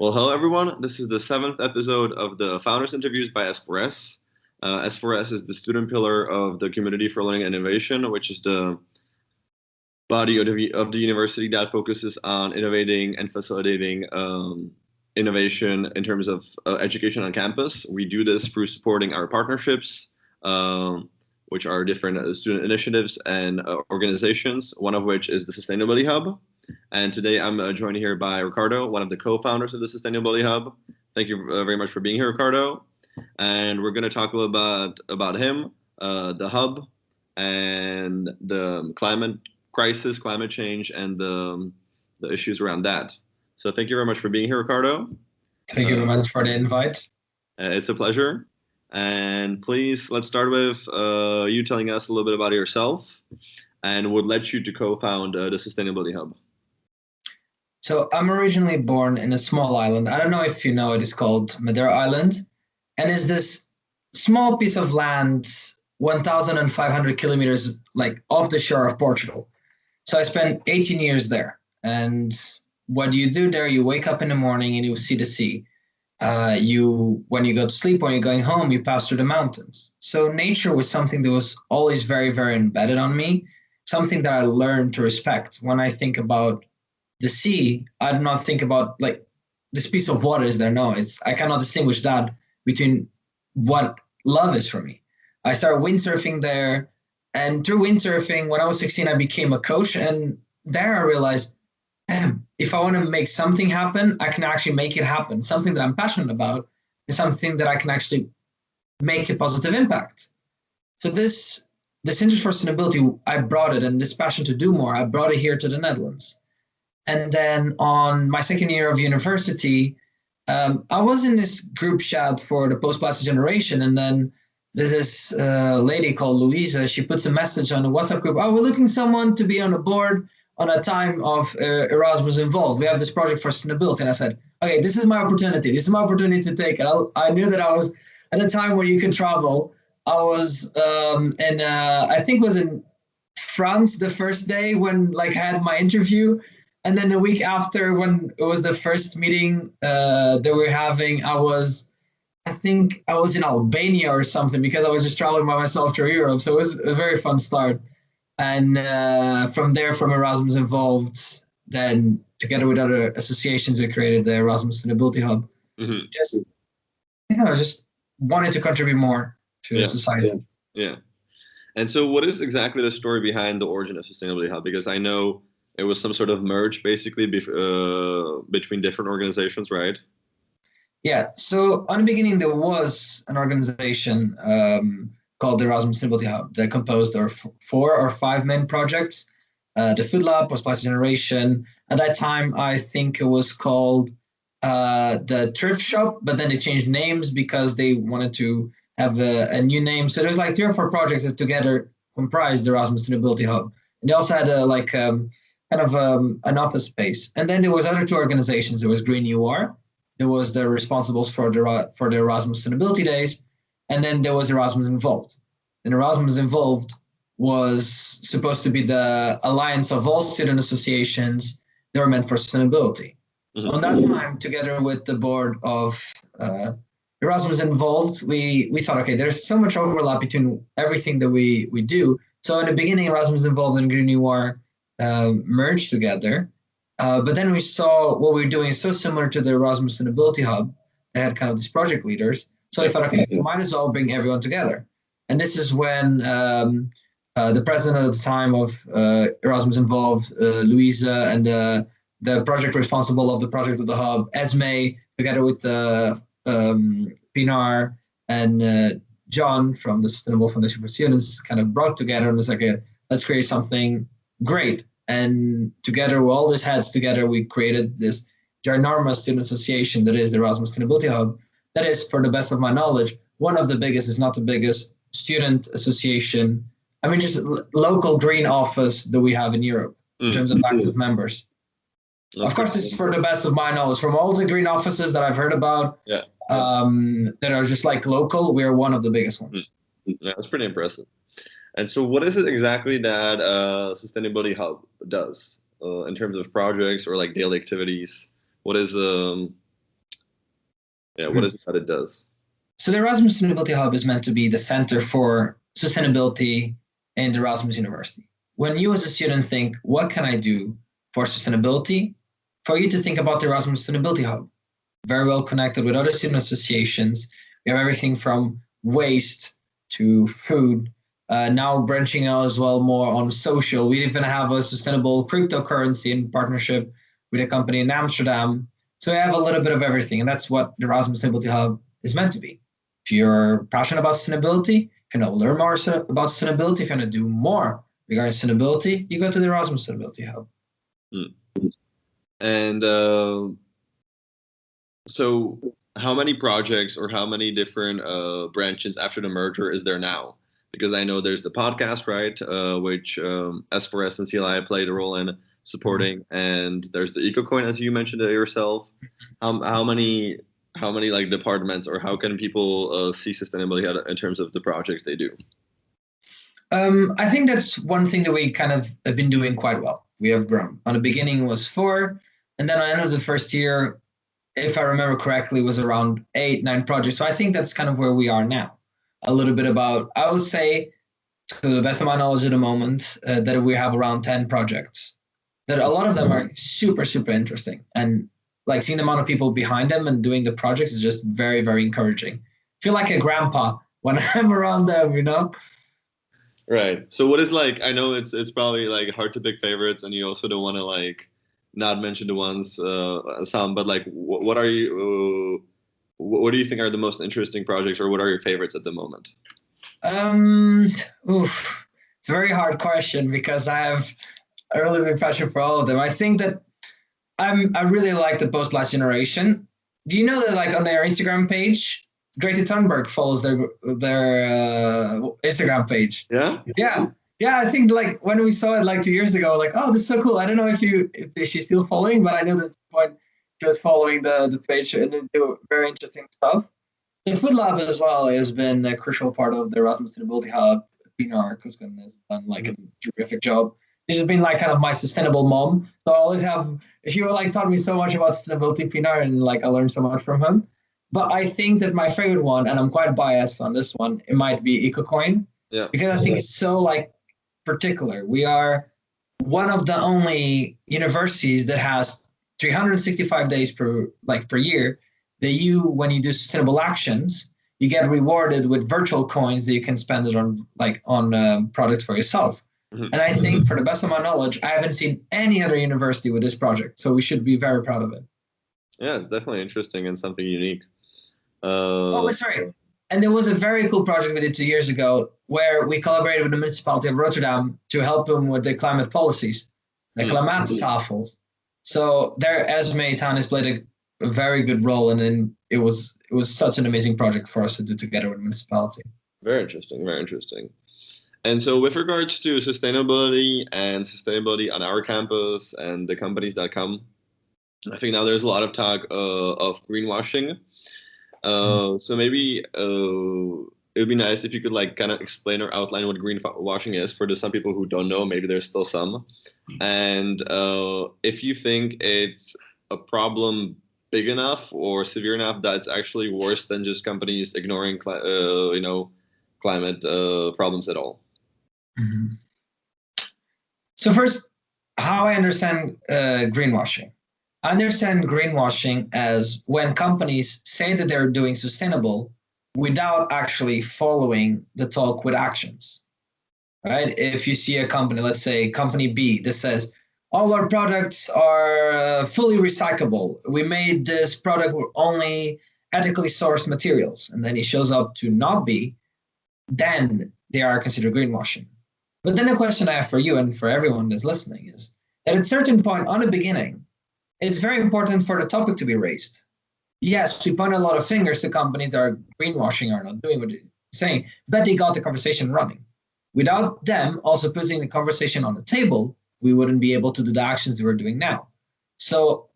Well, hello everyone. This is the seventh episode of the Founders Interviews by S4S. S4S is the student pillar of the Community for Learning and Innovation, which is the body of the university that focuses on innovating and facilitating innovation in terms of education on campus. We do this through supporting our partnerships, which are different student initiatives and organizations, one of which is the Sustainability Hub. And today I'm joined here by Ricardo, one of the co-founders of the Sustainability Hub. Thank you very much for being here, Ricardo. And we're going to talk a little about him, the hub, and the climate crisis, climate change, and the issues around that. So thank you very much for being here, Ricardo. Thank you very much for the invite. It's a pleasure. And please, let's start with you telling us a little bit about yourself and what led you to co-found the Sustainability Hub. So I'm originally born in a small island. I don't know if you know it is called Madeira Island. And it's this small piece of land, 1,500 kilometers like off the shore of Portugal. So I spent 18 years there. And what do you do there? You wake up in the morning and you see the sea. When you go to sleep, when you're going home, you pass through the mountains. So nature was something that was always very, very embedded on me, something that I learned to respect. When I think about the sea, I do not think about like this piece of water is there. No, I cannot distinguish that between what love is for me. I started windsurfing there, and through windsurfing, when I was 16, I became a coach, and there I realized, damn, if I want to make something happen, I can actually make it happen. Something that I'm passionate about is something that I can actually make a positive impact. So this interest for sustainability, I brought it, and this passion to do more, I brought it here to the Netherlands. And then on my second year of university, I was in this group chat for the post-plastic generation, and then there's this lady called Louisa. She puts a message on the WhatsApp group. Oh, we're looking for someone to be on the board on a time of Erasmus involved. We have this project for sustainability. And I said, okay, this is my opportunity. This is my opportunity to take it. I knew that I was at a time where you could travel. I was I think it was in France the first day when I had my interview. And then the week after, when it was the first meeting that we were having, I think I was in Albania or something because I was just traveling by myself through Europe. So it was a very fun start. And from there, from Erasmus involved, then together with other associations, we created the Erasmus Sustainability Hub. Mm-hmm. Just wanted to contribute more to society. Yeah. And so what is exactly the story behind the origin of Sustainability Hub? Because I know it was some sort of merge, basically, between different organizations, right? Yeah. So on the beginning, there was an organization called the Erasmus Sustainability Hub that composed of 4 or 5 main projects. The Food Lab, Post-Plastic Generation. At that time, I think it was called the Thrift Shop, but then they changed names because they wanted to have a new name. So there's 3 or 4 projects that together comprised the Erasmus Sustainability Hub. And they also had an office space. And then there was other 2 organizations. There was Green UR. There was the responsibles for the Erasmus Sustainability Days. And then there was Erasmus Involved. And Erasmus Involved was supposed to be the alliance of all student associations that were meant for sustainability. Mm-hmm. On that time, together with the board of Erasmus Involved, we thought, okay, there's so much overlap between everything that we do. So in the beginning, Erasmus Involved and Green UR merged together. But then we saw what we were doing is so similar to the Erasmus Sustainability Hub. They had kind of these project leaders. So I thought, okay, we might as well bring everyone together. And this is when the president at the time of Erasmus Involved, Louisa, and the project responsible of the project of the hub, Esme, together with Pinar and John from the Sustainable Foundation for Students, kind of brought together and was like, let's create something great. And together, with all these heads together, we created this ginormous student association that is the Erasmus Sustainability Hub. That is, for the best of my knowledge, one of the biggest, is not the biggest, student association. I mean, just local green office that we have in Europe in terms of active members. Of course, this is for the best of my knowledge. From all the green offices that I've heard about, that are just local, we are one of the biggest ones. Yeah, that's pretty impressive. And so what is it exactly that Sustainability Hub does in terms of projects or daily activities? What is Yeah, what is it that it does? So the Erasmus Sustainability Hub is meant to be the center for sustainability in the Erasmus University. When you as a student think, what can I do for sustainability? For you to think about the Erasmus Sustainability Hub. Very well connected with other student associations. We have everything from waste to food. Now branching out as well more on social. We even have a sustainable cryptocurrency in partnership with a company in Amsterdam. So we have a little bit of everything, and that's what the Erasmus Sustainability Hub is meant to be. If you're passionate about sustainability, if you want to learn more about sustainability, if you want to do more regarding sustainability, you go to the Erasmus Sustainability Hub. Mm. And so how many projects or how many different branches after the merger is there now? Because I know there's the podcast, right, which S4S and CLI played a role in supporting, and there's the EcoCoin, as you mentioned it yourself. How many like departments, or how can people see sustainability in terms of the projects they do? I think that's one thing that we kind of have been doing quite well. We have grown. On the beginning was 4, and then at the end of the first year, if I remember correctly, was around 8, 9 projects. So I think that's kind of where we are now. A little bit about, I would say, to the best of my knowledge at the moment, that we have around 10 projects. That a lot of them are super, super interesting. And like seeing the amount of people behind them and doing the projects is just very, very encouraging. I feel like a grandpa when I'm around them, you know? Right. So what is like? I know it's probably like hard to pick favorites, and you also don't want to like not mention the ones some, but like what are you? What do you think are the most interesting projects, or what are your favorites at the moment? Um, it's a very hard question because I have a really big passion for all of them. I think that I really like the post-blast generation. Do you know that like on their Instagram page, Greta Thunberg follows their Instagram page? Yeah. Yeah. Yeah, I think like when we saw it like 2 years ago, like, oh, this is so cool. I don't know if she's still following, but I know that at the point she was following the page and they do very interesting stuff. The Food Lab as well has been a crucial part of the Erasmus Sustainability Hub. Pinar Kuskan has done like a terrific job. This has been like kind of my sustainable mom. So I always have, she like taught me so much about sustainability, Pinar, and like I learned so much from him. But I think that my favorite one, and I'm quite biased on this one, it might be EcoCoin. Yeah. Because I think it's so like particular. We are one of the only universities that has 365 days per year that you, when you do sustainable actions, you get rewarded with virtual coins that you can spend it on products for yourself. Mm-hmm. And I think, for the best of my knowledge, I haven't seen any other university with this project. So we should be very proud of it. Yeah, it's definitely interesting and something unique. Oh, sorry. And there was a very cool project we did 2 years ago where we collaborated with the municipality of Rotterdam to help them with the climate policies, the klimaattafels. So their Esme town has played a very good role, and it was such an amazing project for us to do together with the municipality. Very interesting, very interesting. And so with regards to sustainability and sustainability on our campus and the companies that come, I think now there's a lot of talk of greenwashing. So maybe it would be nice if you could like kind of explain or outline what greenwashing is for some people who don't know. Maybe there's still some, and if you think it's a problem big enough or severe enough that it's actually worse than just companies ignoring climate problems at all. Mm-hmm. So first, how I understand greenwashing. I understand greenwashing as when companies say that they're doing sustainable without actually following the talk with actions, right? If you see a company, let's say company B, that says, all our products are fully recyclable. We made this product with only ethically sourced materials. And then it shows up to not be, then they are considered greenwashing. But then the question I have for you and for everyone that's listening is that at a certain point on the beginning, it's very important for the topic to be raised. Yes, we point a lot of fingers to companies that are greenwashing or not doing what they're saying, but they got the conversation running. Without them also putting the conversation on the table, we wouldn't be able to do the actions that we're doing now. So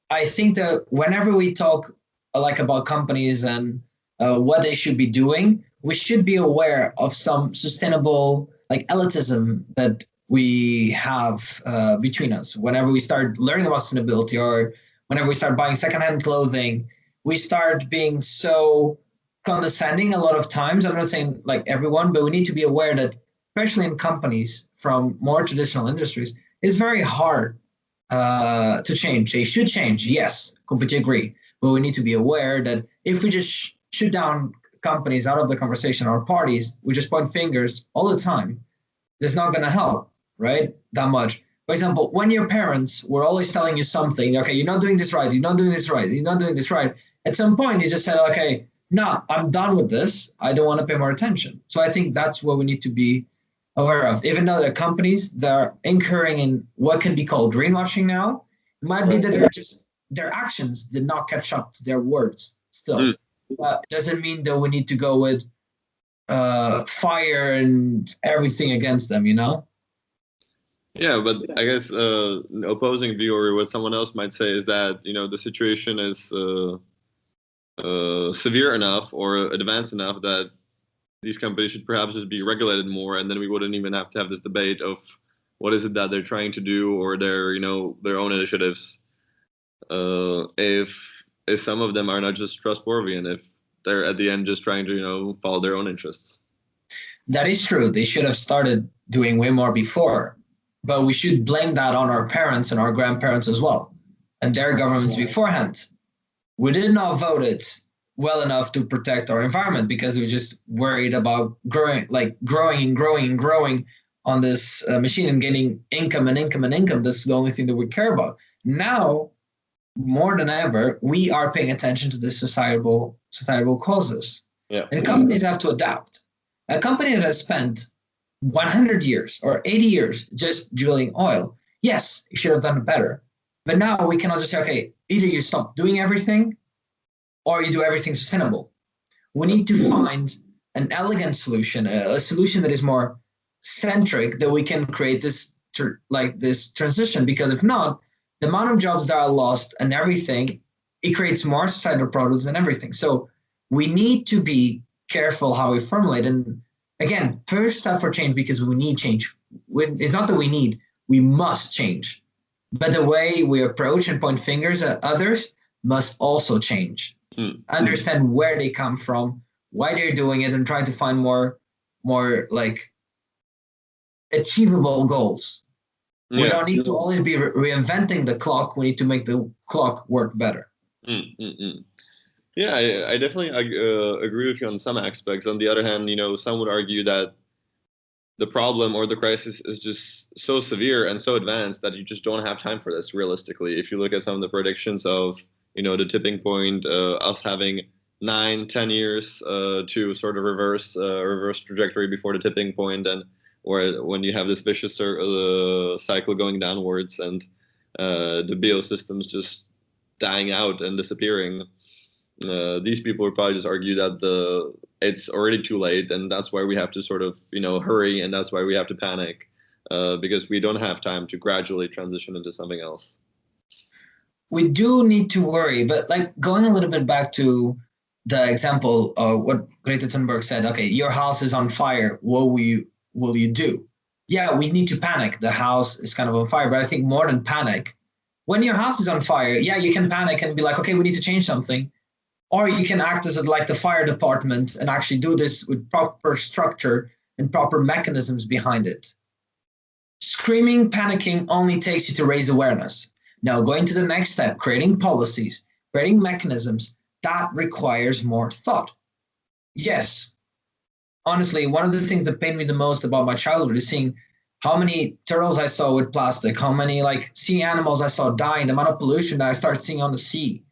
I think that whenever we talk like about companies and what they should be doing, we should be aware of some sustainable like elitism that we have between us. Whenever we start learning about sustainability or whenever we start buying secondhand clothing, we start being so condescending a lot of times. I'm not saying like everyone, but we need to be aware that, especially in companies from more traditional industries, it's very hard to change. They should change, yes, completely agree. But we need to be aware that if we just shoot down companies out of the conversation or parties, we just point fingers all the time, it's not going to help, right? That much. For example, when your parents were always telling you something, okay, you're not doing this right, you're not doing this right, you're not doing this right. At some point, you just said, okay, no, I'm done with this. I don't want to pay more attention. So I think that's what we need to be aware of. Even though there are companies that are incurring in what can be called greenwashing now, it might be that they're just their actions did not catch up to their words still. Doesn't mean that we need to go with fire and everything against them, you know? Yeah, but I guess opposing view or what someone else might say is that the situation is severe enough or advanced enough that these companies should perhaps just be regulated more, and then we wouldn't even have to have this debate of what is it that they're trying to do or their own initiatives. If some of them are not just trustworthy, and if they're at the end just trying to follow their own interests. That is true. They should have started doing way more before, but we should blame that on our parents and our grandparents as well, and their governments beforehand. We did not vote it well enough to protect our environment because we were just worried about growing and growing and growing on this machine and getting income and income and income. This is the only thing that we care about. Now, more than ever, we are paying attention to the societal causes. Yeah. And companies have to adapt. A company that has spent 100 years or 80 years just drilling oil, yes, it should have done it better. But now we cannot just say, okay, either you stop doing everything or you do everything sustainable. We need to find an elegant solution, a solution that is more centric, that we can create this transition. Because if not, the amount of jobs that are lost and everything, it creates more societal problems and everything. So we need to be careful how we formulate. And again, first step for change, because we need change. It's not that we must change. But the way we approach and point fingers at others must also change. Understand where they come from, why they're doing it, and try to find more like achievable goals. Yeah. We don't need to always be reinventing the clock. We need to make the clock work better. Yeah, I definitely agree with you on some aspects. On the other hand, some would argue that the problem or the crisis is just so severe and so advanced that you just don't have time for this realistically. If you look at some of the predictions of, the tipping point, us having 9-10 years to sort of reverse trajectory before the tipping point, and or when you have this vicious cycle going downwards and the biosystems just dying out and disappearing. These people would probably just argue that it's already too late, and that's why we have to sort of hurry, and that's why we have to panic, because we don't have time to gradually transition into something else. We do need to worry, but like going a little bit back to the example of what Greta Thunberg said, okay, your house is on fire, what will you do? Yeah, we need to panic. The house is kind of on fire, but I think more than panic, when your house is on fire, yeah, you can panic and be like, okay, we need to change something. Or you can act as like the fire department and actually do this with proper structure and proper mechanisms behind it. Screaming, panicking only takes you to raise awareness. Now, going to the next step, creating policies, creating mechanisms, that requires more thought. Yes, honestly, one of the things that pained me the most about my childhood is seeing how many turtles I saw with plastic, how many sea animals I saw dying, the amount of pollution that I started seeing on the sea.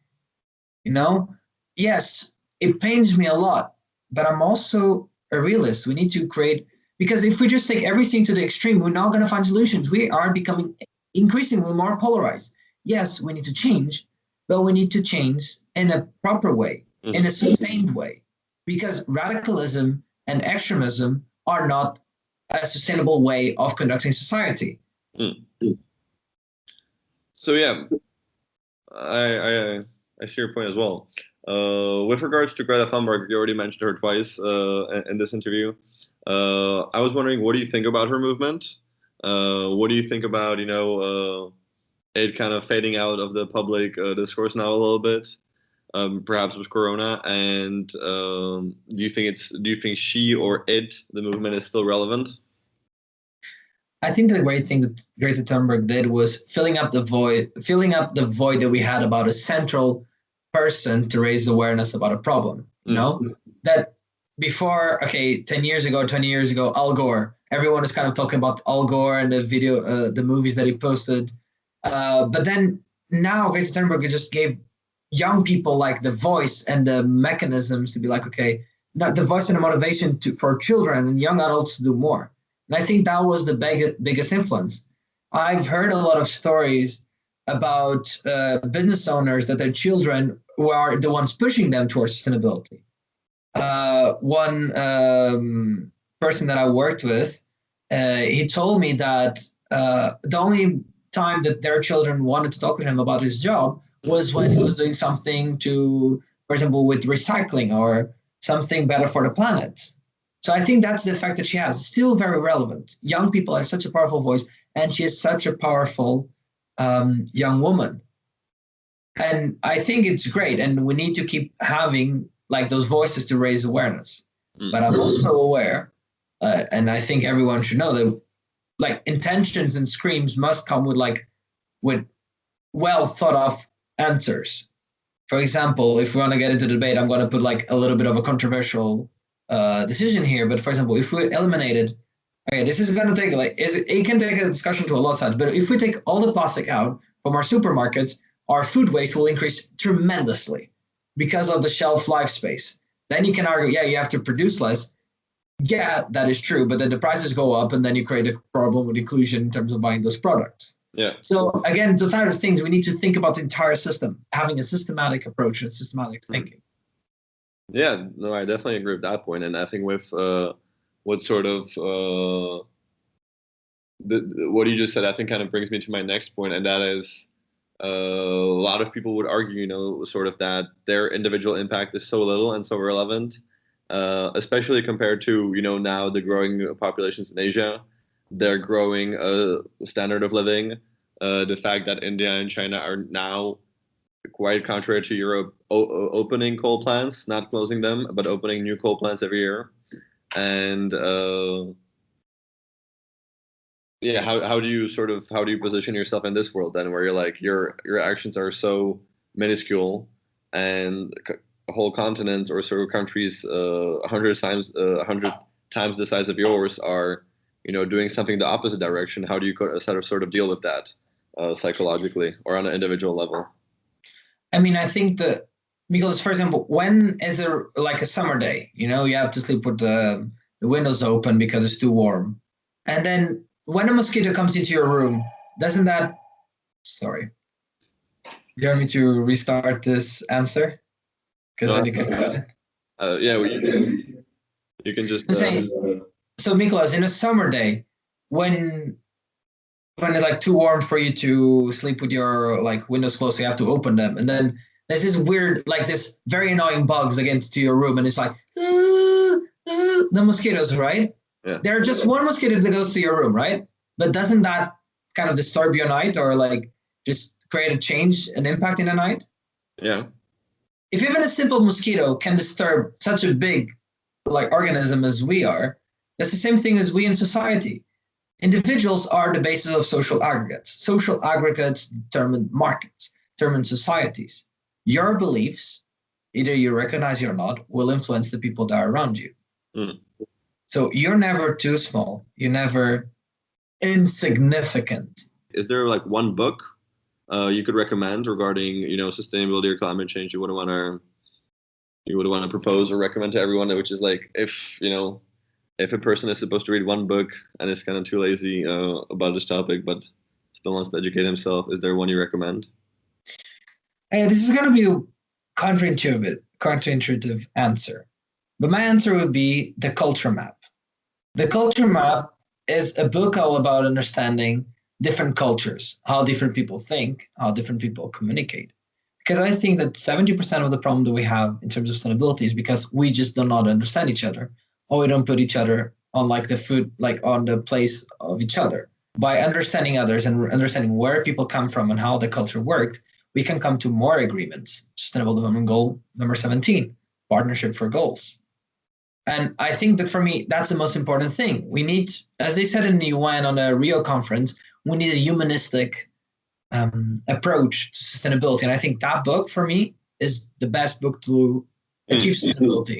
Yes, it pains me a lot, but I'm also a realist. We need to create, because if we just take everything to the extreme, we're not going to find solutions. We are becoming increasingly more polarized. Yes, we need to change, but we need to change in a proper way, in a sustained way, because radicalism and extremism are not a sustainable way of conducting society. So yeah, I see your point as well. With regards to Greta Thunberg, you already mentioned her twice in this interview. I was wondering, what do you think about her movement? What do you think about it kind of fading out of the public discourse now a little bit? perhaps with Corona? And do you think she or it, the movement, is still relevant? I think the great thing that Greta Thunberg did was filling up the void that we had about a central person to raise awareness about a problem. You know, that before, okay, 10 years ago, 20 years ago, Al Gore, everyone was kind of talking about Al Gore and the movies that he posted. But then now Greta Thunberg just gave young people like the voice and the mechanisms to be like, okay, not the voice and the motivation for children and young adults to do more. And I think that was the biggest influence. I've heard a lot of stories about business owners that their children were the ones pushing them towards sustainability. One person that I worked with, he told me that the only time that their children wanted to talk to him about his job was when he was doing something to, for example, with recycling or something better for the planet. So I think that's the effect that she has. Still very relevant. Young people have such a powerful voice, and she is such a powerful young woman. And I think it's great, and we need to keep having like those voices to raise awareness. But I'm also aware, and I think everyone should know that like intentions and screams must come with well thought of answers. For example, if we want to get into debate, I'm going to put like a little bit of a controversial decision here. But for example, if we eliminated, okay, this is going to take it can take a discussion to a lot of sides. But if we take all the plastic out from our supermarkets, our food waste will increase tremendously because of the shelf life space. Then you can argue, yeah, you have to produce less. Yeah, that is true. But then the prices go up, and then you create a problem with inclusion in terms of buying those products. Yeah. So again, those type of things, we need to think about the entire system, having a systematic approach and systematic thinking. Yeah, no, I definitely agree with that point. And I think with what sort of what you just said, I think kind of brings me to my next point, and that is a lot of people would argue, sort of that their individual impact is so little and so relevant, especially compared to, now the growing populations in Asia, their growing standard of living, the fact that India and China are now, quite contrary to Europe, opening coal plants, not closing them, but opening new coal plants every year. And yeah, how do you position yourself in this world then, where you're like your actions are so minuscule, and whole continents or sort of countries 100 times the size of yours are doing something the opposite direction? How do you sort of deal with that psychologically or on an individual level? I mean, I think that because, for example, when is there like a summer day, you have to sleep with the windows open because it's too warm. And then when a mosquito comes into your room, doesn't that, sorry, do you want me to restart this answer? Because then you can cut it. Yeah, well, you can just. I'm saying, so Miklas, in a summer day, when it's like too warm for you to sleep with your like windows closed, so you have to open them, and then there's this weird, like this very annoying bugs that get into your room, and it's like the mosquitoes, right? Yeah. They're just one mosquito that goes to your room, right? But doesn't that kind of disturb your night, or like just create a change, an impact in a night? Yeah. If even a simple mosquito can disturb such a big like organism as we are, that's the same thing as we in society. Individuals are the basis of social aggregates. Social aggregates determine markets, determine societies. Your beliefs, either you recognize it or not, will influence the people that are around you. So you're never too small. You're never insignificant. Is there like one book you could recommend regarding sustainability or climate change you would want to propose or recommend to everyone, which is like, if a person is supposed to read one book and is kind of too lazy about this topic, but still wants to educate himself, is there one you recommend? Hey, this is going to be a counterintuitive answer. But my answer would be The Culture Map. The Culture Map is a book all about understanding different cultures, how different people think, how different people communicate. Because I think that 70% of the problem that we have in terms of sustainability is because we just do not understand each other, or we don't put each other on like the food, like on the place of each other. By understanding others and understanding where people come from and how the culture worked, we can come to more agreements. Sustainable Development Goal number 17, partnership for goals. And I think that for me, that's the most important thing. We need, as they said in the UN on a Rio conference, we need a humanistic approach to sustainability. And I think that book for me is the best book to achieve sustainability,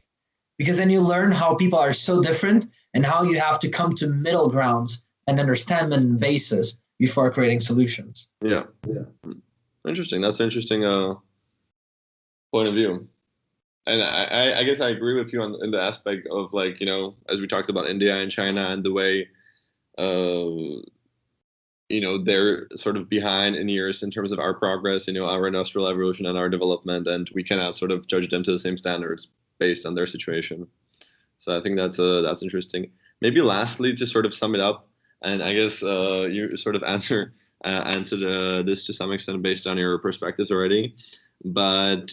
because then you learn how people are so different and how you have to come to middle grounds and understand them in basis before creating solutions. Yeah. Interesting. That's an interesting point of view. And I guess I agree with you in the aspect of, like, you know, as we talked about India and China and the way, you know, they're sort of behind in years in terms of our progress, you know, our industrial evolution and our development, and we cannot sort of judge them to the same standards based on their situation. So I think that's interesting. Maybe lastly, to sort of sum it up, and I guess you sort of answered this to some extent based on your perspectives already, but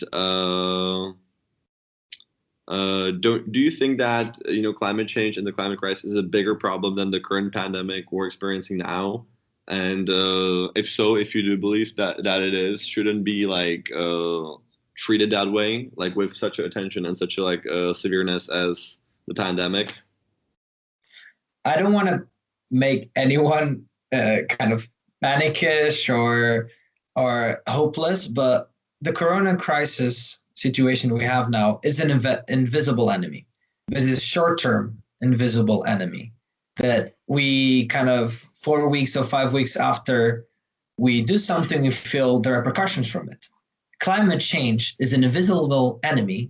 do you think that, you know, climate change and the climate crisis is a bigger problem than the current pandemic we're experiencing now? And if so, if you do believe that it is, shouldn't be like treated that way, like with such attention and such a like severeness as the pandemic? I don't want to make anyone kind of panickish or hopeless, but the corona crisis situation we have now is an invisible enemy. This is short-term invisible enemy that we kind of 4 weeks or 5 weeks after we do something, we feel the repercussions from it. Climate change is an invisible enemy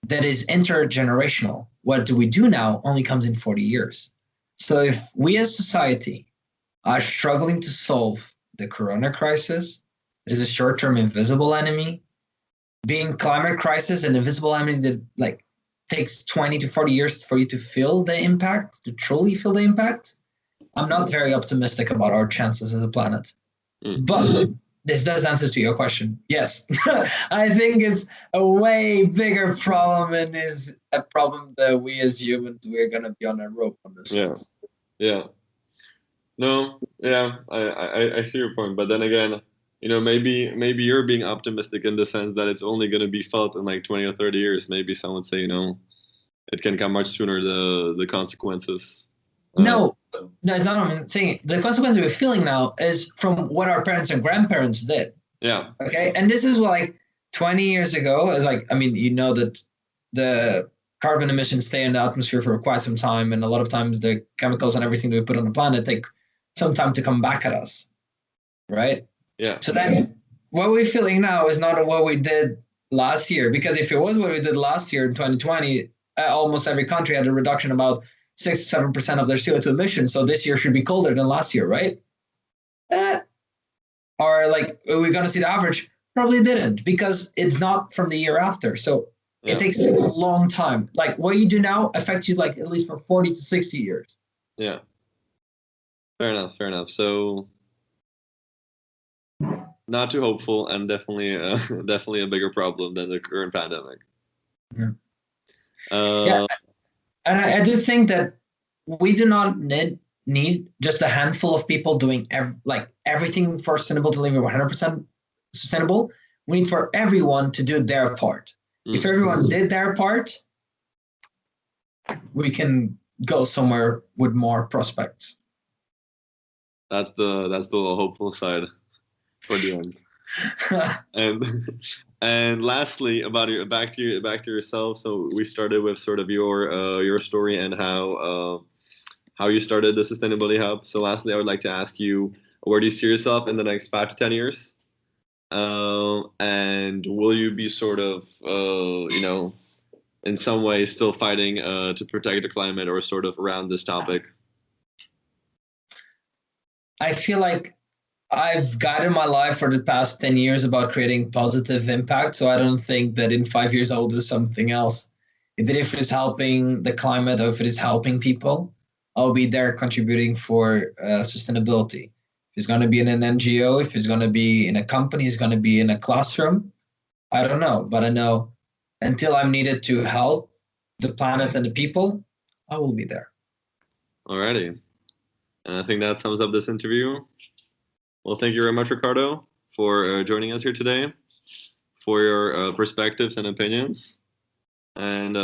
that is intergenerational. What do we do now only comes in 40 years. So if we as society are struggling to solve the corona crisis, it is a short-term invisible enemy. Being climate crisis, an invisible enemy that like takes 20 to 40 years for you to feel the impact, to truly feel the impact, I'm not very optimistic about our chances as a planet. But this does answer to your question. Yes, I think it's a way bigger problem and is a problem that we as humans, we're going to be on a rope on this. Yeah. Yeah. No, yeah, I see your point, but then again, you know, maybe you're being optimistic in the sense that it's only going to be felt in like 20 or 30 years. Maybe some would say, you know, it can come much sooner, the consequences. No, it's not what I'm saying. The consequence we're feeling now is from what our parents and grandparents did. Yeah. Okay. And this is what, like 20 years ago, is like, I mean, you know that the carbon emissions stay in the atmosphere for quite some time. And a lot of times the chemicals and everything that we put on the planet take some time to come back at us. Right. Yeah. So then what we're feeling now is not what we did last year, because if it was what we did last year in 2020, almost every country had a reduction about 6-7% of their CO2 emissions. So this year should be colder than last year, right? Or like, are we going to see the average? Probably didn't, because it's not from the year after. So it takes a long time. Like what you do now affects you like at least for 40 to 60 years. Yeah. Fair enough. So not too hopeful, and definitely definitely a bigger problem than the current pandemic. Yeah. And I do think that we do not need just a handful of people doing everything for sustainable to live 100% sustainable. We need for everyone to do their part. If everyone did their part, we can go somewhere with more prospects. That's the hopeful side for the end. And lastly, about back to yourself. So we started with sort of your story and how you started the Sustainability Hub. So lastly, I would like to ask you, where do you see yourself in the next 5 to 10 years? And will you be sort of you know, in some way still fighting to protect the climate, or sort of around this topic? I feel like I've guided my life for the past 10 years about creating positive impact. So I don't think that in 5 years I'll do something else. If it is helping the climate or if it is helping people, I'll be there contributing for sustainability. If it's going to be in an NGO, if it's going to be in a company, it's going to be in a classroom. I don't know, but I know until I'm needed to help the planet and the people, I will be there. Alrighty. And I think that sums up this interview. Well, thank you very much, Ricardo, for joining us here today. for your perspectives and opinions, and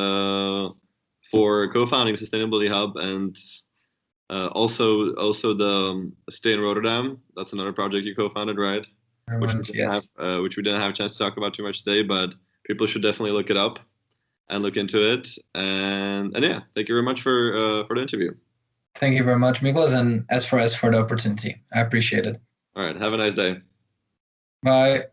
for co-founding Sustainability Hub, and also the Stay in Rotterdam. That's another project you co-founded, right? Very Which we much, didn't yes. have, which we didn't have a chance to talk about too much today, but people should definitely look it up and look into it. And yeah, thank you very much for the interview. Thank you very much, Miklas, and S4S for the opportunity. I appreciate it. All right, have a nice day. Bye.